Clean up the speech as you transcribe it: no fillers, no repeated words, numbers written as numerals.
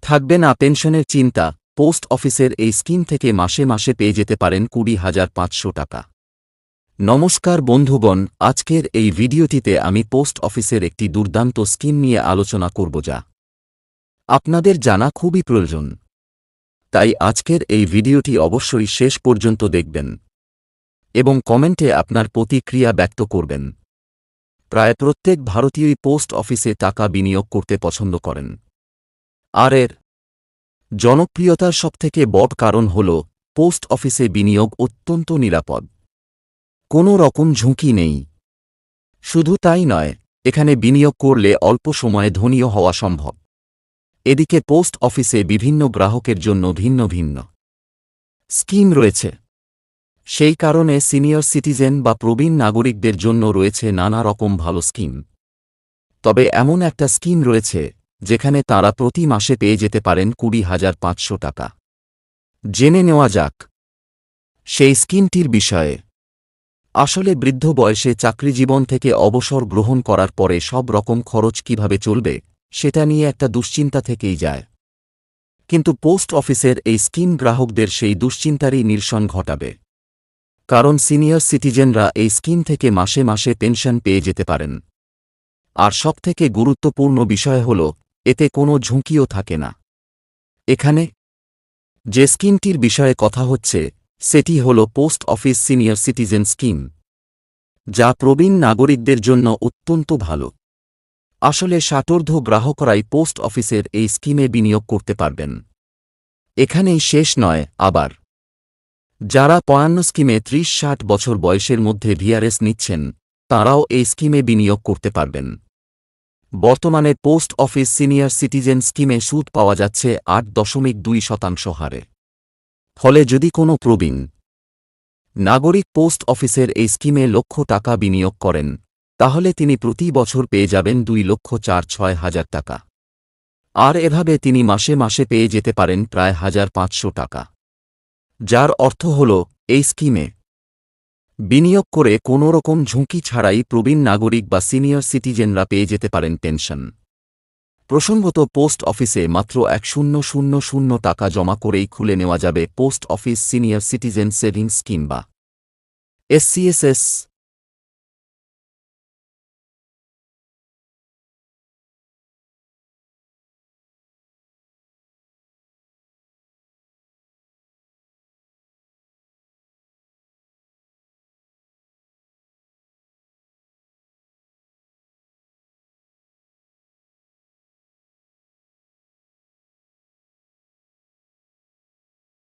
থাকবে না পেনশনের চিন্তা। পোস্ট অফিসের এই স্কিম থেকে মাসে মাসে পেয়ে যেতে পারেন 20,500 টাকা। নমস্কার বন্ধুগণ, আজকের এই ভিডিওটিতে আমি পোস্ট অফিসের একটি দুর্দান্ত স্কিম নিয়ে আলোচনা করব, যা আপনাদের জানা খুবই প্রয়োজন। তাই আজকের এই ভিডিওটি অবশ্যই শেষ পর্যন্ত দেখবেন এবং কমেন্টে আপনার প্রতিক্রিয়া ব্যক্ত করবেন। প্রায় প্রত্যেক ভারতীয়ই পোস্ট অফিসে টাকা বিনিয়োগ করতে পছন্দ করেন, আর এর জনপ্রিয়তার সবথেকে বড় কারণ হল পোস্ট অফিসে বিনিয়োগ অত্যন্ত নিরাপদ। কোনো রকম ঝুঁকি নেই। শুধু তাই নয়, এখানে বিনিয়োগ করলে অল্প সময়ে ধনীও হওয়া সম্ভব। এদিকে পোস্ট অফিসে বিভিন্ন গ্রাহকের জন্য ভিন্ন ভিন্ন স্কিম রয়েছে। সেই কারণে সিনিয়র সিটিজেন বা প্রবীণ নাগরিকদের জন্য রয়েছে নানা রকম ভালো স্কিম। তবে এমন একটা স্কিম রয়েছে যেখানে তাঁরা প্রতি মাসে পেয়ে যেতে পারেন 20,500 টাকা। জেনে নেওয়া যাক সেই স্কিমটির বিষয়ে। আসলে বৃদ্ধ বয়সে চাকরিজীবন থেকে অবসর গ্রহণ করার পরে সব রকম খরচ কিভাবে চলবে সেটা নিয়ে একটা দুশ্চিন্তা থেকেই যায়। কিন্তু পোস্ট অফিসের এই স্কিম গ্রাহকদের সেই দুশ্চিন্তারই নিরসন ঘটাবে। কারণ সিনিয়র সিটিজেনরা এই স্কিম থেকে মাসে মাসে পেনশন পেয়ে যেতে পারেন। আর সবথেকে গুরুত্বপূর্ণ বিষয় হল, এতে কোনো ঝুঁকিও থাকে না। এখানে যে স্কিমটির বিষয়ে কথা হচ্ছে সেটি হল post office senior citizen scheme, যা প্রবীণ নাগরিকদের জন্য অত্যন্ত ভালো। আসলে ষাটোর্ধ্ব গ্রাহকরাই পোস্ট অফিসের এই স্কিমে বিনিয়োগ করতে পারবেন। এখানেই শেষ নয়, আবার যারা ৫৫ স্কিমে ৩০-৬০ বছর বয়সের মধ্যে ভিআরএস নিচ্ছেন, তাঁরাও এই স্কিমে বিনিয়োগ করতে পারবেন। বর্তমানে পোস্ট অফিস সিনিয়র সিটিজেন স্কিমে সুদ পাওয়া যাচ্ছে ৮.২% হারে। ফলে যদি কোনো প্রবীণ নাগরিক পোস্ট অফিসের এই স্কিমে লক্ষ টাকা বিনিয়োগ করেন, তাহলে তিনি প্রতি বছর পেয়ে যাবেন ২,৪৬,০০০ টাকা। আর এভাবে তিনি মাসে মাসে পেয়ে যেতে পারেন প্রায় ১,৫০০ টাকা। যার অর্থ হল, এই স্কিমে বিনিয়োগ করে কোনো রকম ঝুঁকি ছাড়াই প্রবীণ নাগরিক বা সিনিয়র সিটিজেনরা পেয়ে যেতে পারেন পেনশন। প্রসঙ্গত, পোস্ট অফিসে মাত্র ১,০০০ টাকা জমা করেই খুলে নেওয়া যাবে post office senior citizen savings scheme বা SCSS